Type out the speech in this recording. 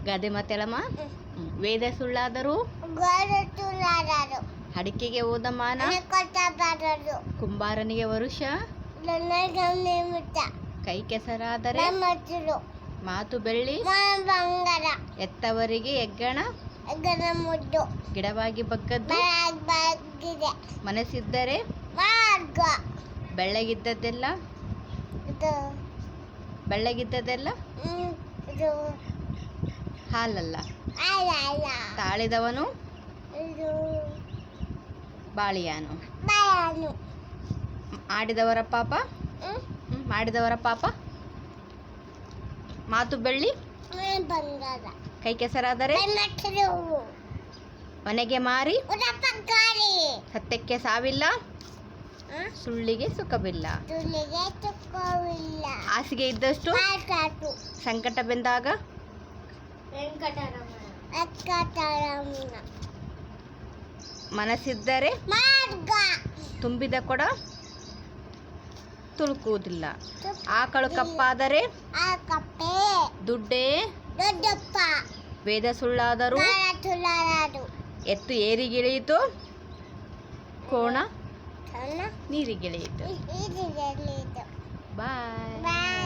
ಗಾದೆ ಮಾತೇಳಮ್ಮ. ವೇದ ಸುಳ್ಳಾದರೂ ಅಡಿಕೆಗೆ ಹೋದ ಮಾನ, ಕುಂಬಾರನಿಗೆ ವರುಷ, ಕೈ ಕೆಸರಾದರೆ ಮಾತು ಬೆಳ್ಳಿ, ಎತ್ತವರಿಗೆ ಹೆಗ್ಗಣ, ಗಿಡವಾಗಿ ಬಗ್ಗದ್ದು ಮನಸ್ಸಿದ್ದರೆ ಬೆಳ್ಳಗಿದ್ದದ್ದೆಲ್ಲ ಹಾಲಲ್ಲ. ತಾಳಿದವನು ಬಾಳಿಯಾನು. ಮಾಡಿದವರ ಪಾಪ ಮಾತು ಬೆಳ್ಳಿ, ಕೈ ಕೆಸರಾದರೆ ಮನೆಗೆ ಮಾರಿ, ಸತ್ಯಕ್ಕೆ ಸಾವಿಲ್ಲ, ಸುಳ್ಳಿಗೆ ಸುಖವಿಲ್ಲ. ಹಾಸಿಗೆ ಇದ್ದಷ್ಟು ಸಂಕಟ ಬೆಂದಾಗ ಮನಸ್ಸಿದ್ದರೆ ತುಂಬಿದ ಕೊಡ ತುಳುಕುವುದಿಲ್ಲ. ಆಕಳು ಕಪ್ಪಾದರೆ ದುಡ್ಡೇ ವೇದ ಸುಳ್ಳಾದರೂ ಎತ್ತು ಏರಿಗಿಳಿಯಿತು, ಕೋಣ ನೀರಿಗಿಳಿಯಿತು. ಬಾಯ್.